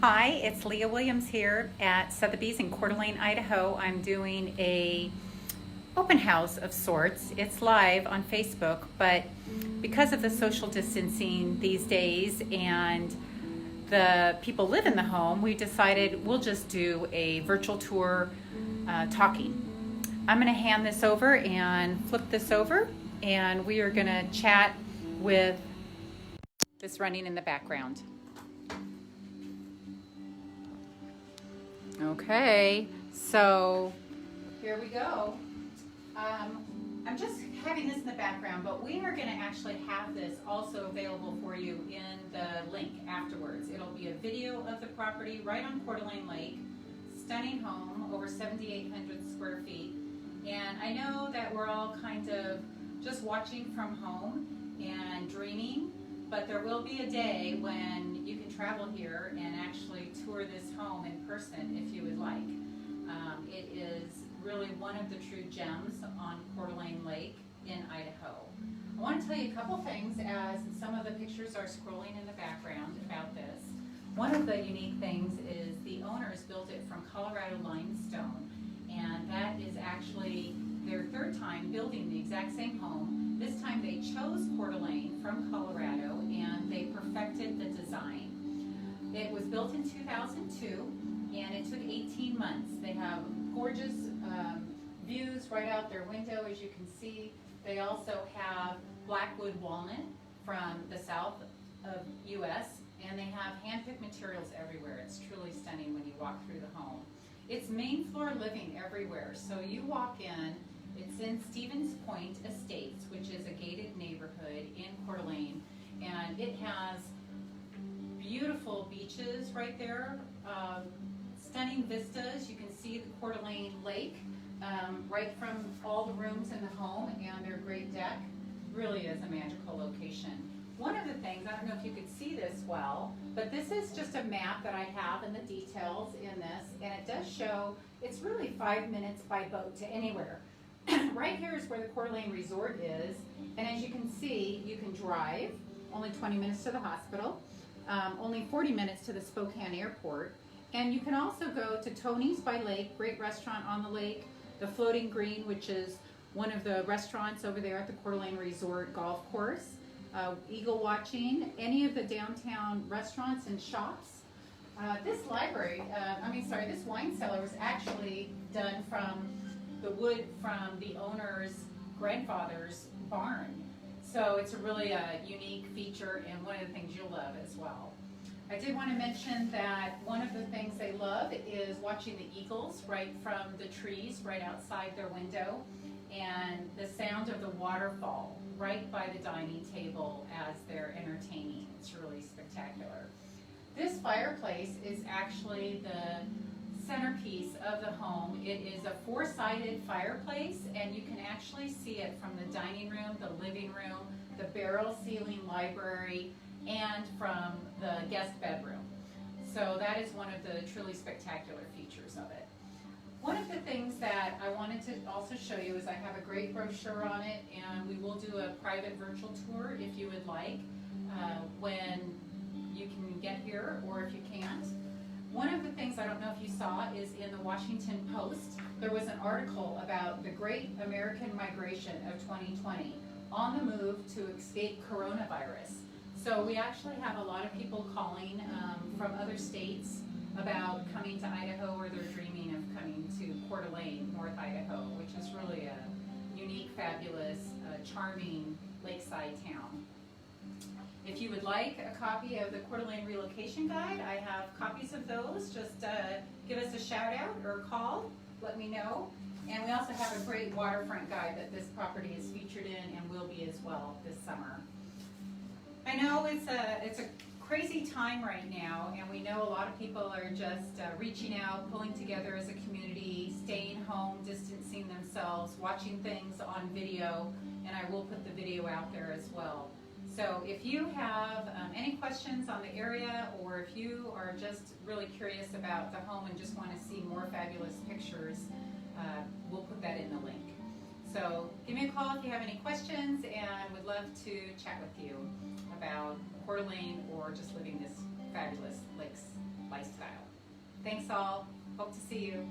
Hi, it's Leah Williams here at Sotheby's in Coeur d'Alene, Idaho. I'm doing a open house of sorts. It's live on Facebook, but because of the social distancing these days and the people live in the home, we decided we'll just do a virtual tour talking. I'm going to hand this over and flip this over, and we are going to chat with this running in the background. Okay, so here we go. I'm just having this in the background, but we are going to actually have this also available for you in the link afterwards. It'll be a video of the property right on Coeur d'Alene Lake. Stunning home, over 7,800 square feet. And I know that we're all kind of just watching from home and dreaming, but there will be a day when you can travel here and actually tour this home in person if you would like. It is really one of the true gems on Coeur d'Alene Lake in Idaho. I want to tell you a couple things as some of the pictures are scrolling in the background about this. One of the unique things is the owners built it from Colorado limestone, and that is actually their third time building the exact same home. This time they chose Coeur d'Alene from Colorado and they perfected the design. It was built in 2002 and it took 18 months. They have gorgeous views right out their window, as you can see. They also have blackwood walnut from the south of US, and they have hand-picked materials everywhere. It's truly stunning when you walk through the home. It's main floor living everywhere. So you walk in, it's in Stevens Point Estates, which is a gated neighborhood in Coeur d'Alene, and it has beautiful beaches right there, stunning vistas. You can see the Coeur d'Alene Lake right from all the rooms in the home and their great deck. Really is a magical location. One of the things, I don't know if you could see this well, but this is just a map that I have and the details in this, and it does show it's really 5 minutes by boat to anywhere. Right here is where the Coeur d'Alene Resort is, and as you can see, you can drive, only 20 minutes to the hospital, only 40 minutes to the Spokane Airport, and you can also go to Tony's by Lake, great restaurant on the lake, the Floating Green, which is one of the restaurants over there at the Coeur d'Alene Resort golf course, eagle watching, any of the downtown restaurants and shops. This this wine cellar was actually done from the wood from the owner's grandfather's barn. So it's a really unique feature and one of the things you'll love as well. I did want to mention that one of the things they love is watching the eagles right from the trees right outside their window, and the sound of the waterfall right by the dining table as they're entertaining. It's really spectacular. This fireplace is actually the centerpiece of the home. It is a four-sided fireplace, and you can actually see it from the dining room, the living room, the barrel ceiling library, and from the guest bedroom. So that is one of the truly spectacular features of it. One of the things that I wanted to also show you is I have a great brochure on it, and we will do a private virtual tour if you would like when you can get here, or if you can't. One of the things I don't know if you saw is in the Washington Post, there was an article about the Great American Migration of 2020, on the move to escape coronavirus. So we actually have a lot of people calling from other states about coming to Idaho, or they're dreaming of coming to Coeur d'Alene, North Idaho, which is really a unique, fabulous, charming lakeside town. If you would like a copy of the Coeur d'Alene Relocation Guide, I have copies of those. Just give us a shout out or call, let me know. And we also have a great waterfront guide that this property is featured in and will be as well this summer. I know it's a crazy time right now, and we know a lot of people are just reaching out, pulling together as a community, staying home, distancing themselves, watching things on video, and I will put the video out there as well. So if you have any questions on the area, or if you are just really curious about the home and just want to see more fabulous pictures, we'll put that in the link. So give me a call if you have any questions, and would love to chat with you about Coeur d'Alene or just living this fabulous lakes lifestyle. Thanks all. Hope to see you.